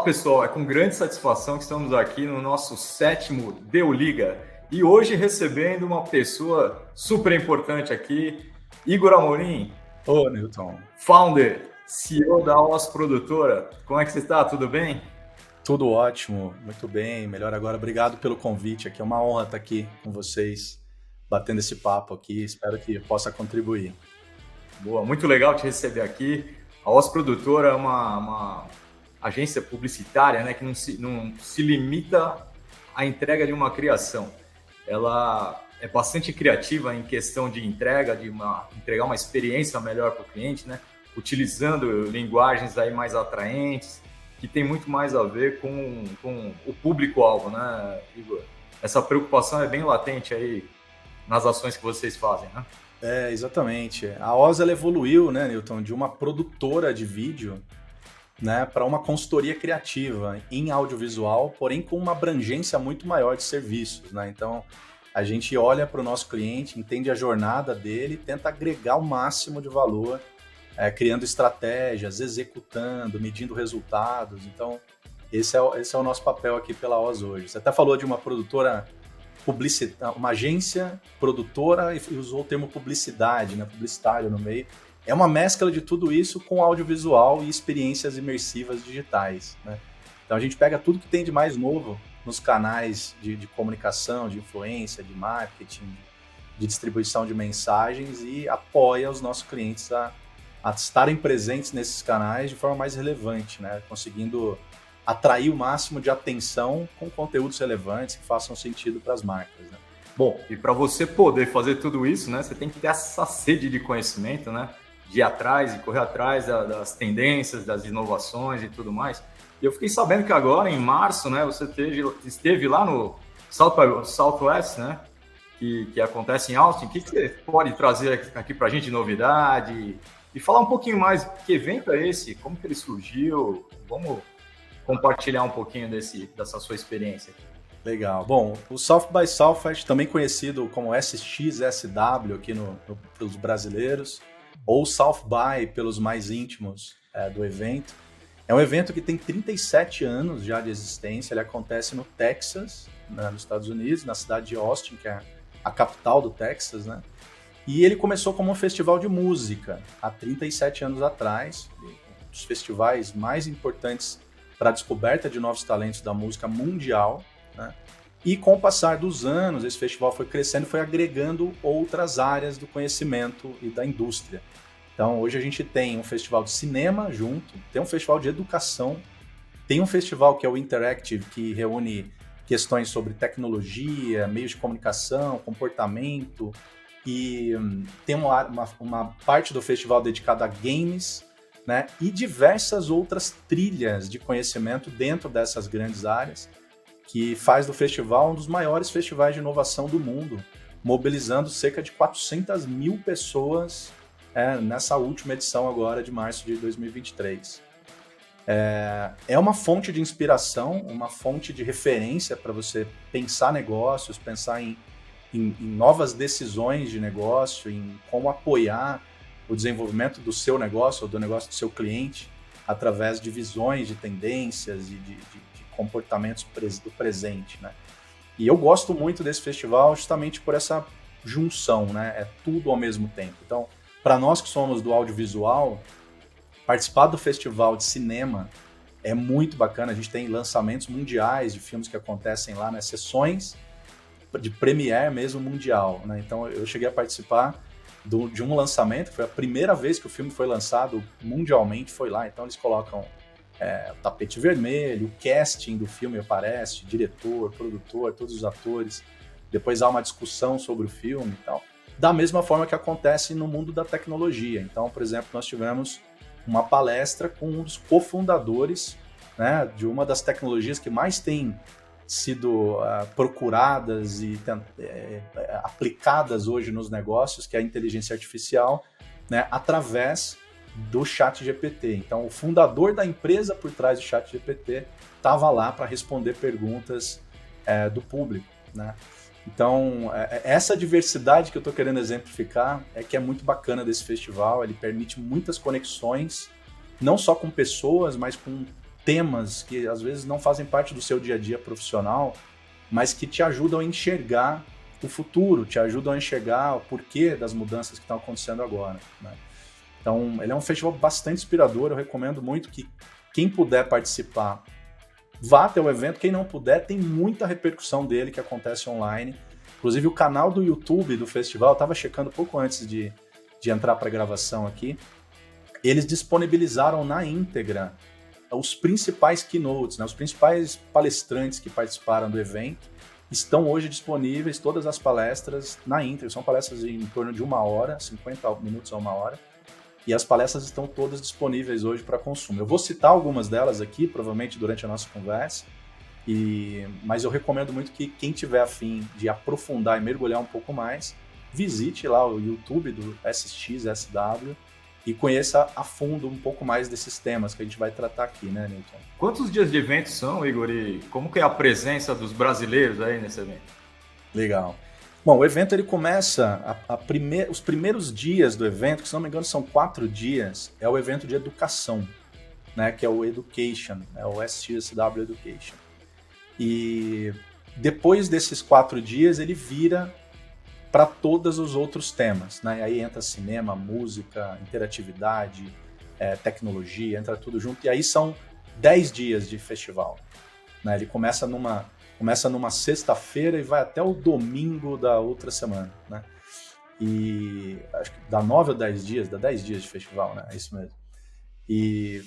pessoal, é com grande satisfação que estamos aqui no nosso 7º Deu Liga e hoje recebendo uma pessoa super importante aqui, Igor Amorim, Ô, Newton, founder, CEO da OS Produtora. Como é que você está? Tudo bem? tudo ótimo, muito bem, melhor agora. Obrigado pelo convite aqui, é uma honra estar aqui com vocês, batendo esse papo aqui, espero que possa contribuir. Boa, muito legal te receber aqui. A OS Produtora é uma agência publicitária, né, que não se limita à entrega de uma criação. Ela é bastante criativa em questão de entrega, entregar uma experiência melhor para o cliente, né, utilizando linguagens aí mais atraentes, que tem muito mais a ver com o público-alvo, né, Igor? Essa preocupação é bem latente aí nas ações que vocês fazem, né? Exatamente. A Oz ela evoluiu, né, Newton, de uma produtora de vídeo, né, para uma consultoria criativa em audiovisual, porém com uma abrangência muito maior de serviços, né? Então, a gente olha para o nosso cliente, entende a jornada dele, tenta agregar o máximo de valor, criando estratégias, executando, medindo resultados. Então, esse é o nosso papel aqui pela Oz hoje. Você até falou de uma produtora uma agência produtora e usou o termo publicidade, né, publicitário no meio. É uma mescla de tudo isso com audiovisual e experiências imersivas digitais, né? Então a gente pega tudo que tem de mais novo nos canais de comunicação, de influência, de marketing, de distribuição de mensagens e apoia os nossos clientes a estarem presentes nesses canais de forma mais relevante, né? Conseguindo atrair o máximo de atenção com conteúdos relevantes que façam sentido para as marcas, né? Bom, e para você poder fazer tudo isso, né, você tem que ter essa sede de conhecimento, né, de ir atrás e correr atrás das tendências, das inovações e tudo mais. E eu fiquei sabendo que agora, em março, né, você esteve lá no Southwest, né, que acontece em Austin. O que você pode trazer aqui para a gente de novidade e falar um pouquinho mais, que evento é esse, como que ele surgiu? Vamos compartilhar um pouquinho dessa sua experiência. Legal. Bom, o South by Southwest, também conhecido como SXSW aqui pelos brasileiros, ou South by pelos mais íntimos do evento, é um evento que tem 37 anos já de existência. Ele acontece no Texas, né, nos Estados Unidos, na cidade de Austin, que é a capital do Texas, né? E ele começou como um festival de música há 37 anos atrás, um dos festivais mais importantes para a descoberta de novos talentos da música mundial, né? E com o passar dos anos, esse festival foi crescendo e foi agregando outras áreas do conhecimento e da indústria. Então, hoje a gente tem um festival de cinema junto, tem um festival de educação, tem um festival que é o Interactive, que reúne questões sobre tecnologia, meios de comunicação, comportamento, e tem uma parte do festival dedicada a games, né, e diversas outras trilhas de conhecimento dentro dessas grandes áreas, que faz do festival um dos maiores festivais de inovação do mundo, mobilizando cerca de 400 mil pessoas nessa última edição agora de março de 2023. É uma fonte de inspiração, uma fonte de referência para você pensar negócios, pensar em novas decisões de negócio, em como apoiar o desenvolvimento do seu negócio ou do negócio do seu cliente através de visões, de tendências e de comportamentos do presente, né? E eu gosto muito desse festival justamente por essa junção, né? É tudo ao mesmo tempo. Então, para nós que somos do audiovisual, participar do festival de cinema é muito bacana. A gente tem lançamentos mundiais de filmes que acontecem lá, né? Sessões de premiere mesmo mundial, né? Então, eu cheguei a participar de um lançamento, foi a primeira vez que o filme foi lançado mundialmente, foi lá. Então eles colocam o tapete vermelho, o casting do filme aparece, diretor, produtor, todos os atores. Depois há uma discussão sobre o filme e tal. Da mesma forma que acontece no mundo da tecnologia. Então, por exemplo, nós tivemos uma palestra com um dos cofundadores, né, de uma das tecnologias que mais tem sido procuradas e aplicadas hoje nos negócios, que é a inteligência artificial, né, através do ChatGPT. Então, o fundador da empresa por trás do ChatGPT estava lá para responder perguntas do público, né? Então, essa diversidade que eu estou querendo exemplificar é que é muito bacana desse festival. Ele permite muitas conexões, não só com pessoas, mas com temas que às vezes não fazem parte do seu dia a dia profissional, mas que te ajudam a enxergar o futuro, te ajudam a enxergar o porquê das mudanças que estão acontecendo agora, né? Então, ele é um festival bastante inspirador, eu recomendo muito que quem puder participar, vá até o evento. Quem não puder, tem muita repercussão dele que acontece online. Inclusive, o canal do YouTube do festival, eu estava checando pouco antes de entrar para a gravação aqui, eles disponibilizaram na íntegra os principais keynotes, né? Os principais palestrantes que participaram do evento estão hoje disponíveis, todas as palestras na íntegra. São palestras em torno de 1 hora, 50 minutos a 1 hora, e as palestras estão todas disponíveis hoje para consumo. Eu vou citar algumas delas aqui, provavelmente durante a nossa conversa, mas eu recomendo muito que quem tiver a fim de aprofundar e mergulhar um pouco mais, visite lá o YouTube do SXSW e conheça a fundo um pouco mais desses temas que a gente vai tratar aqui, né, Newton? Quantos dias de evento são, Igor? E como que é a presença dos brasileiros aí nesse evento? Legal. Bom, o evento ele começa, os primeiros dias do evento, que se não me engano são 4 dias, é o evento de educação, né, que é o Education, é o SXSW Education. E depois desses 4 dias ele vira para todos os outros temas, né? Aí entra cinema, música, interatividade, tecnologia, entra tudo junto. E aí são 10 dias de festival, né? Ele começa numa sexta-feira e vai até o domingo da outra semana, né? E acho que dá 9 ou 10 dias, dá 10 dias de festival, né? É isso mesmo. E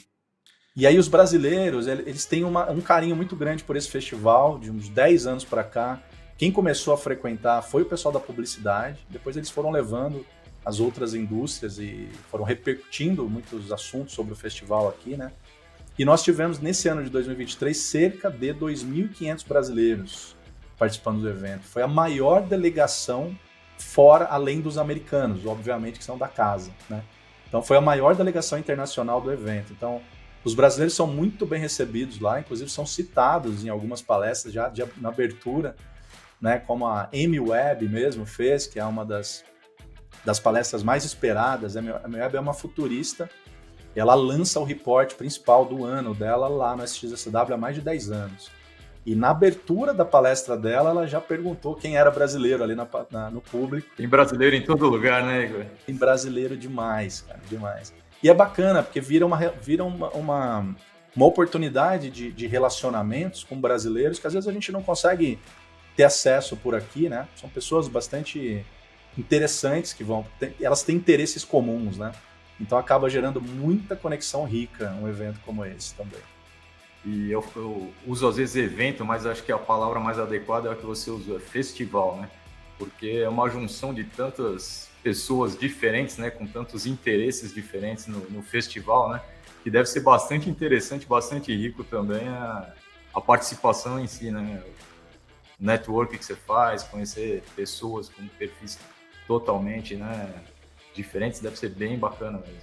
aí os brasileiros, eles têm um carinho muito grande por esse festival, de uns 10 anos para cá. Quem começou a frequentar foi o pessoal da publicidade, depois eles foram levando as outras indústrias e foram repercutindo muitos assuntos sobre o festival aqui, né? E nós tivemos, nesse ano de 2023, cerca de 2.500 brasileiros participando do evento. Foi a maior delegação além dos americanos, obviamente, que são da casa, né? Então foi a maior delegação internacional do evento. Então, os brasileiros são muito bem recebidos lá, inclusive são citados em algumas palestras já na abertura, né, como a Amy Webb mesmo fez, que é uma das palestras mais esperadas. A Amy Webb é uma futurista, e ela lança o report principal do ano dela lá no SXSW há mais de 10 anos. E na abertura da palestra dela, ela já perguntou quem era brasileiro ali no público. Tem brasileiro em todo lugar, né, Igor? Tem brasileiro demais, cara, demais. E é bacana, porque vira uma oportunidade de relacionamentos com brasileiros que às vezes a gente não consegue ter acesso por aqui, né? São pessoas bastante interessantes elas têm interesses comuns, né? Então acaba gerando muita conexão rica um evento como esse também. E eu uso às vezes evento, mas acho que a palavra mais adequada é a que você usou, é festival, né? Porque é uma junção de tantas pessoas diferentes, né? Com tantos interesses diferentes no festival, né? Que deve ser bastante interessante, bastante rico também a participação em si, né? Network que você faz, conhecer pessoas com perfis totalmente, né, diferentes, deve ser bem bacana mesmo.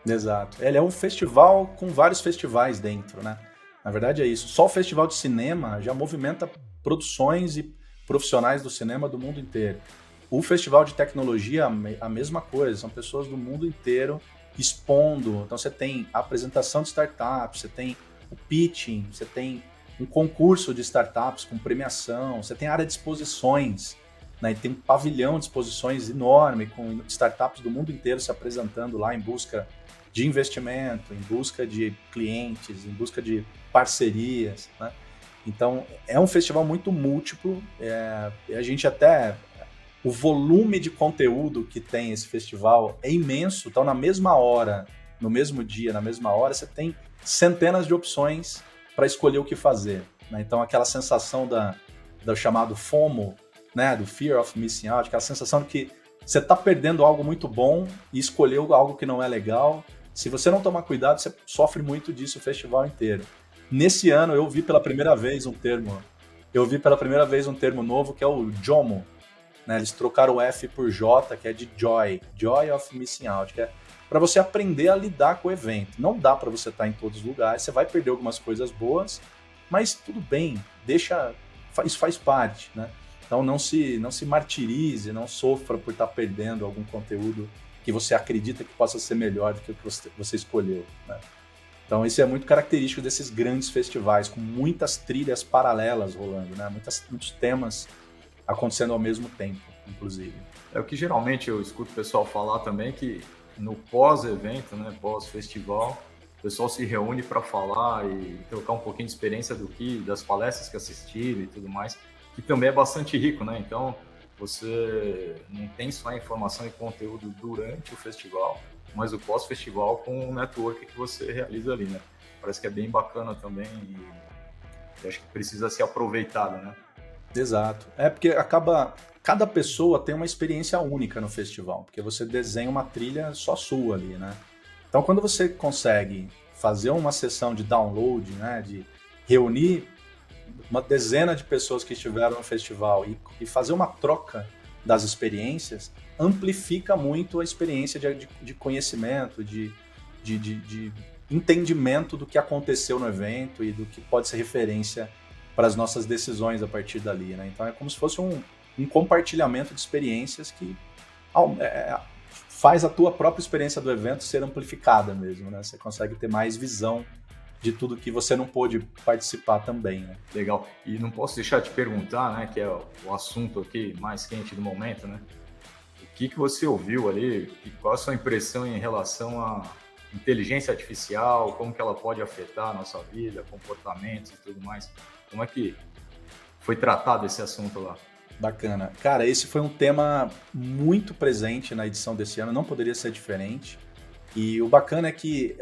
Exato. Ele é um festival com vários festivais dentro, né? Na verdade é isso. Só o festival de cinema já movimenta produções e profissionais do cinema do mundo inteiro. O festival de tecnologia, a mesma coisa. São pessoas do mundo inteiro expondo. Então você tem a apresentação de startups, você tem o pitching, você tem um concurso de startups com premiação, você tem a área de exposições, né? E tem um pavilhão de exposições enorme com startups do mundo inteiro se apresentando lá em busca de investimento, em busca de clientes, em busca de parcerias, né? Então, é um festival muito múltiplo, a gente até... O volume de conteúdo que tem esse festival é imenso, então na mesma hora, no mesmo dia, na mesma hora, você tem centenas de opções para escolher o que fazer, né? Então aquela sensação do chamado FOMO, né? Do Fear of Missing Out, aquela sensação de que você está perdendo algo muito bom e escolheu algo que não é legal. Se você não tomar cuidado, você sofre muito disso o festival inteiro. Nesse ano eu vi pela primeira vez um termo novo que é o JOMO, né? Eles trocaram o F por J, que é de Joy of Missing Out, que é para você aprender a lidar com o evento. Não dá para você estar em todos os lugares, você vai perder algumas coisas boas, mas tudo bem, isso faz parte, né? Então não se martirize, não sofra por estar perdendo algum conteúdo que você acredita que possa ser melhor do que o que você escolheu, né? Então, isso é muito característico desses grandes festivais, com muitas trilhas paralelas rolando, né? Muitos temas acontecendo ao mesmo tempo, inclusive. É o que geralmente eu escuto o pessoal falar também, que no pós-evento, né, pós-festival, o pessoal se reúne para falar e trocar um pouquinho de experiência das palestras que assistiram e tudo mais, que também é bastante rico, né? Então, você não tem só a informação e conteúdo durante o festival, mas o pós-festival com o network que você realiza ali, né? Parece que é bem bacana também e acho que precisa ser aproveitado, né? Exato. Porque cada pessoa tem uma experiência única no festival, porque você desenha uma trilha só sua ali, né? Então, quando você consegue fazer uma sessão de download, né, de reunir uma dezena de pessoas que estiveram no festival e fazer uma troca das experiências, amplifica muito a experiência de conhecimento, de entendimento do que aconteceu no evento e do que pode ser referência para as nossas decisões a partir dali, né? Então é como se fosse um compartilhamento de experiências que faz a tua própria experiência do evento ser amplificada mesmo, né? Você consegue ter mais visão de tudo que você não pôde participar também, né? Legal. E não posso deixar de perguntar, né, que é o assunto aqui mais quente do momento, né? O que você ouviu ali? Qual a sua impressão em relação à inteligência artificial? Como que ela pode afetar a nossa vida, comportamentos e tudo mais? Como é que foi tratado esse assunto lá? Bacana. Cara, esse foi um tema muito presente na edição desse ano, não poderia ser diferente. E o bacana é que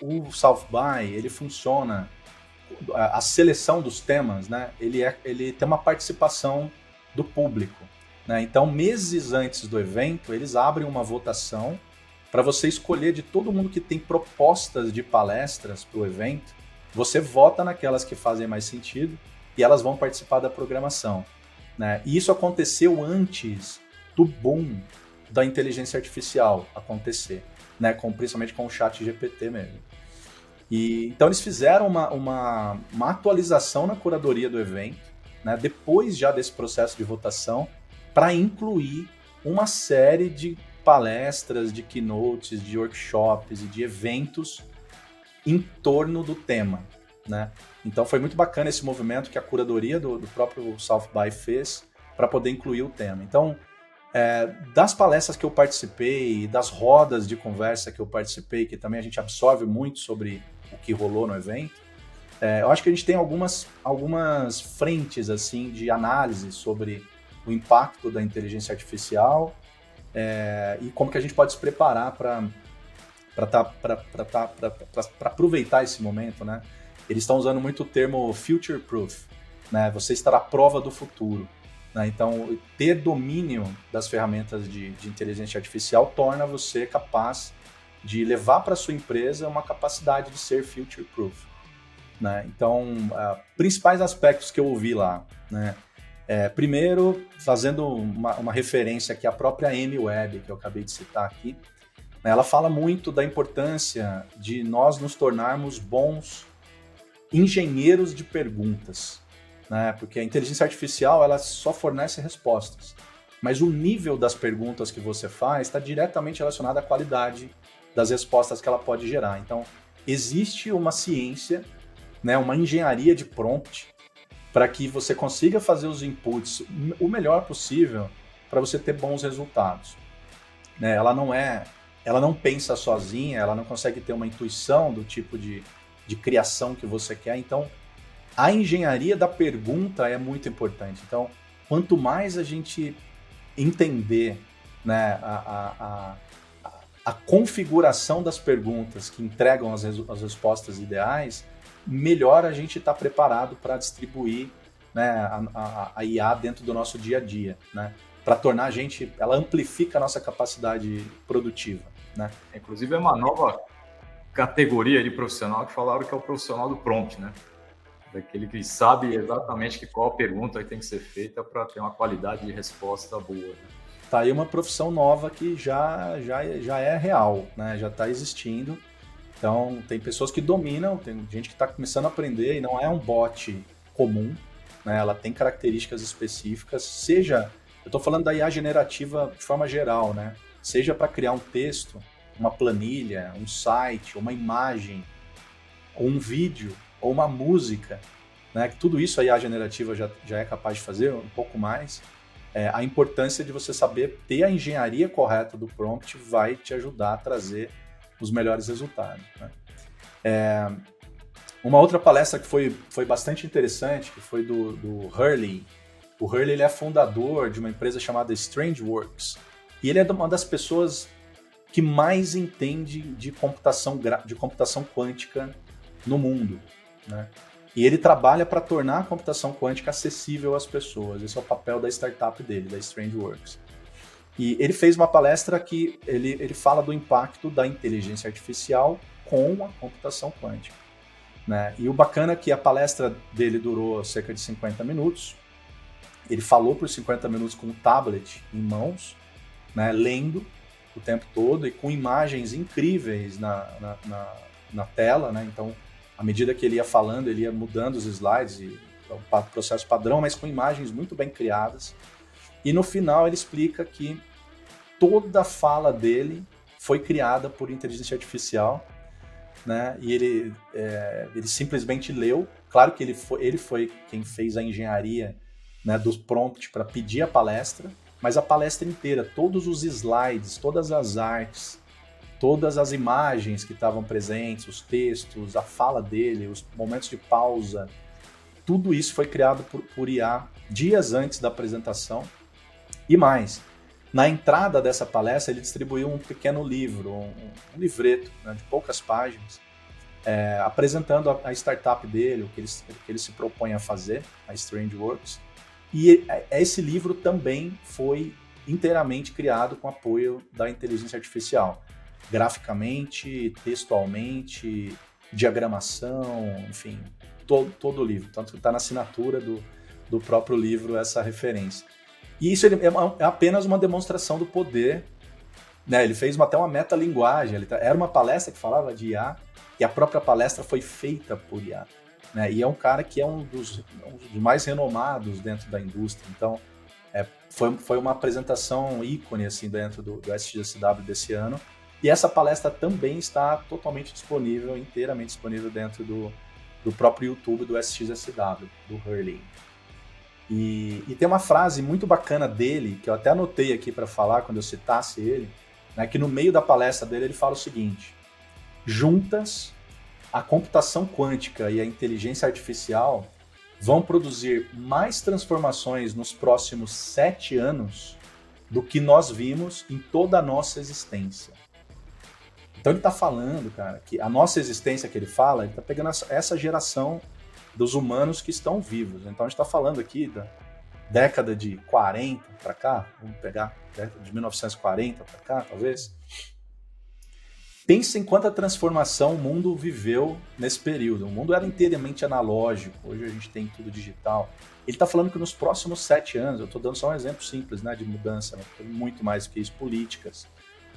o South by, ele funciona, a seleção dos temas, né? Ele tem uma participação do público, né? Então, meses antes do evento, eles abrem uma votação para você escolher de todo mundo que tem propostas de palestras para o evento. Você vota naquelas que fazem mais sentido e elas vão participar da programação, né? E isso aconteceu antes do boom da inteligência artificial acontecer, né? Principalmente com o chat GPT mesmo. E então eles fizeram uma atualização na curadoria do evento, né? Depois já desse processo de votação, para incluir uma série de palestras, de keynotes, de workshops e de eventos em torno do tema, né? Então foi muito bacana esse movimento que a curadoria do próprio South by fez para poder incluir o tema. Então, das palestras que eu participei, das rodas de conversa que eu participei, que também a gente absorve muito sobre o que rolou no evento, eu acho que a gente tem algumas frentes assim de análise sobre o impacto da inteligência artificial e como que a gente pode se preparar para aproveitar esse momento, né? Eles estão usando muito o termo future proof, né? Você estará à prova do futuro, né? Então, ter domínio das ferramentas de inteligência artificial torna você capaz de levar para sua empresa uma capacidade de ser future proof, né? Então, principais aspectos que eu ouvi lá, né? Primeiro, fazendo uma referência aqui à própria Amy Webb, que eu acabei de citar aqui, né? Ela fala muito da importância de nós nos tornarmos bons engenheiros de perguntas, né? Porque a inteligência artificial ela só fornece respostas, mas o nível das perguntas que você faz está diretamente relacionado à qualidade das respostas que ela pode gerar. Então, existe uma ciência, né, uma engenharia de prompt para que você consiga fazer os inputs o melhor possível para você ter bons resultados, né? Ela não pensa sozinha, ela não consegue ter uma intuição do tipo de criação que você quer. Então, a engenharia da pergunta é muito importante. Então, quanto mais a gente entender, né, a configuração das perguntas que entregam as respostas ideais, melhor a gente está preparado para distribuir, né, a IA dentro do nosso dia a dia, né, para tornar ela amplifica a nossa capacidade produtiva, né? Inclusive é uma nova categoria de profissional que falaram que é o profissional do prompt, né? Daquele que sabe exatamente qual a pergunta que tem que ser feita para ter uma qualidade de resposta boa, né? Tá aí uma profissão nova que já é real, né? Já está existindo. Então, tem pessoas que dominam, tem gente que está começando a aprender e não é um bot comum, né? Ela tem características específicas, eu estou falando da IA generativa de forma geral, né? Seja para criar um texto, uma planilha, um site, uma imagem, ou um vídeo, ou uma música, né? Que tudo isso a IA generativa já é capaz de fazer, um pouco mais. A importância de você saber ter a engenharia correta do prompt vai te ajudar a trazer os melhores resultados, né? Uma outra palestra que foi bastante interessante, que foi do Hurley. O Hurley, ele é fundador de uma empresa chamada StrangeWorks. E ele é uma das pessoas que mais entende de computação quântica no mundo, né? E ele trabalha para tornar a computação quântica acessível às pessoas. Esse é o papel da startup dele, da StrangeWorks. E ele fez uma palestra que ele fala do impacto da inteligência artificial com a computação quântica, né? E o bacana é que a palestra dele durou cerca de 50 minutos. Ele falou por 50 minutos com um tablet em mãos, né, lendo o tempo todo e com imagens incríveis na tela, né? Então, à medida que ele ia falando, ele ia mudando os slides, e o processo padrão, mas com imagens muito bem criadas. E no final ele explica que toda a fala dele foi criada por inteligência artificial, né? E ele simplesmente leu. Claro que ele foi quem fez a engenharia, né, dos prompts para pedir a palestra, mas a palestra inteira, todos os slides, todas as artes, todas as imagens que estavam presentes, os textos, a fala dele, os momentos de pausa, tudo isso foi criado por IA dias antes da apresentação. E mais, na entrada dessa palestra ele distribuiu um pequeno livro, um livreto, né, de poucas páginas, apresentando a startup dele, o que ele se propõe a fazer, a StrangeWorks. E esse livro também foi inteiramente criado com apoio da inteligência artificial. Graficamente, textualmente, diagramação, enfim, todo o livro. Tanto que está na assinatura do próprio livro essa referência. E isso é apenas uma demonstração do poder, né? Ele fez até uma metalinguagem. Era uma palestra que falava de IA e a própria palestra foi feita por IA. Né? E é um cara que é um dos mais renomados dentro da indústria. Então, foi uma apresentação ícone assim, dentro do SXSW desse ano. E essa palestra também está totalmente disponível, inteiramente disponível dentro do próprio YouTube do SXSW, do Hurley. E tem uma frase muito bacana dele, que eu até anotei aqui para falar quando eu citasse ele, né, que no meio da palestra dele ele fala o seguinte: juntas, a computação quântica e a inteligência artificial vão produzir mais transformações nos próximos 7 anos do que nós vimos em toda a nossa existência. Então ele está falando, cara, que a nossa existência que ele fala, ele está pegando essa geração dos humanos que estão vivos. Então a gente está falando aqui da década de 40 para cá, vamos pegar década de 1940 para cá, talvez. Pensa em quanta transformação o mundo viveu nesse período. O mundo era inteiramente analógico, hoje a gente tem tudo digital. Ele está falando que nos próximos 7 anos, eu estou dando só um exemplo simples, né, de mudança, muito mais do que isso, políticas,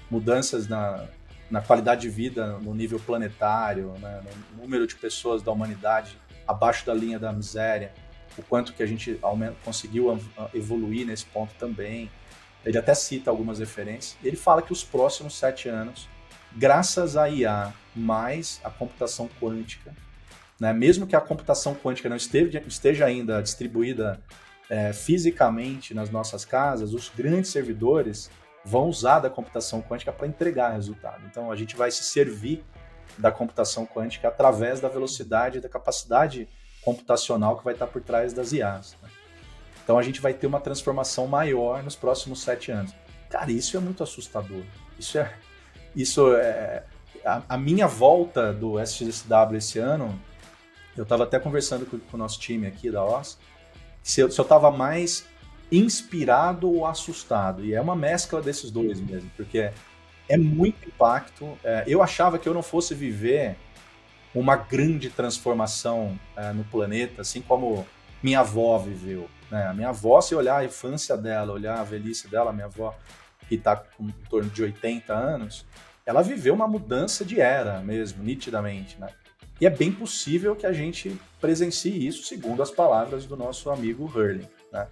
mudanças na qualidade de vida no nível planetário, né, no número de pessoas da humanidade abaixo da linha da miséria, o quanto que a gente conseguiu evoluir nesse ponto também. Ele até cita algumas referências. Ele fala que os próximos 7 anos, graças à IA mais a computação quântica, né, mesmo que a computação quântica não esteja ainda distribuída fisicamente nas nossas casas, os grandes servidores vão usar da computação quântica para entregar resultado. Então a gente vai se servir da computação quântica através da velocidade e da capacidade computacional que vai estar por trás das IAs, né? Então a gente vai ter uma transformação maior nos próximos 7 anos. Cara, isso é muito assustador. A minha volta do SXSW esse ano, eu estava até conversando com o nosso time aqui da OS, se eu estava mais inspirado ou assustado. E é uma mescla desses dois mesmo, porque é muito impacto. Eu achava que eu não fosse viver uma grande transformação no planeta, assim como minha avó viveu, né? A minha avó, se olhar a infância dela, olhar a velhice dela, a minha avó, que está com em torno de 80 anos, ela viveu uma mudança de era mesmo, nitidamente, né? E é bem possível que a gente presencie isso, segundo as palavras do nosso amigo Hurley, né?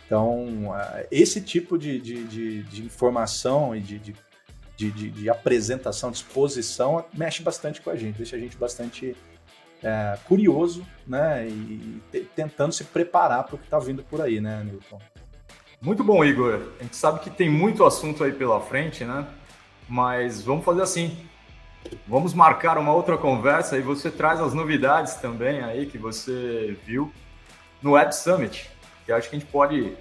Então, esse tipo de informação e de de apresentação, de exposição, mexe bastante com a gente, deixa a gente bastante curioso, né? E tentando se preparar para o que está vindo por aí, né, Newton? Muito bom, Igor. A gente sabe que tem muito assunto aí pela frente, né? Mas vamos fazer assim. Vamos marcar uma outra conversa e você traz as novidades também aí que você viu no Web Summit, que acho que a gente pode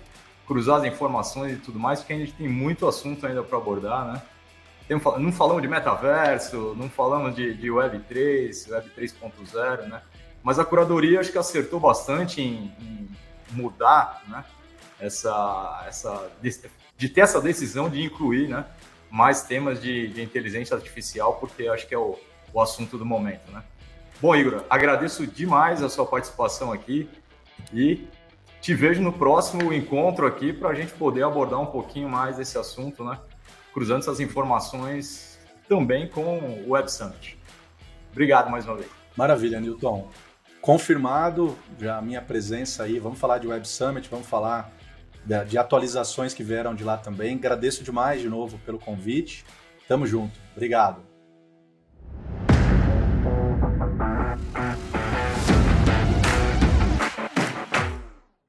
cruzar as informações e tudo mais, porque a gente tem muito assunto ainda para abordar, né? Não falamos de metaverso, não falamos de Web3, Web 3.0, né? Mas a curadoria acho que acertou bastante em mudar, né? De ter essa decisão de incluir, né, mais temas de inteligência artificial, porque acho que é o assunto do momento, né? Bom, Igor, agradeço demais a sua participação aqui e te vejo no próximo encontro aqui para a gente poder abordar um pouquinho mais esse assunto, né? Cruzando essas informações também com o Web Summit. Obrigado mais uma vez. Maravilha, Newton. Confirmado já a minha presença aí. Vamos falar de Web Summit, vamos falar de atualizações que vieram de lá também. Agradeço demais de novo pelo convite. Tamo junto. Obrigado.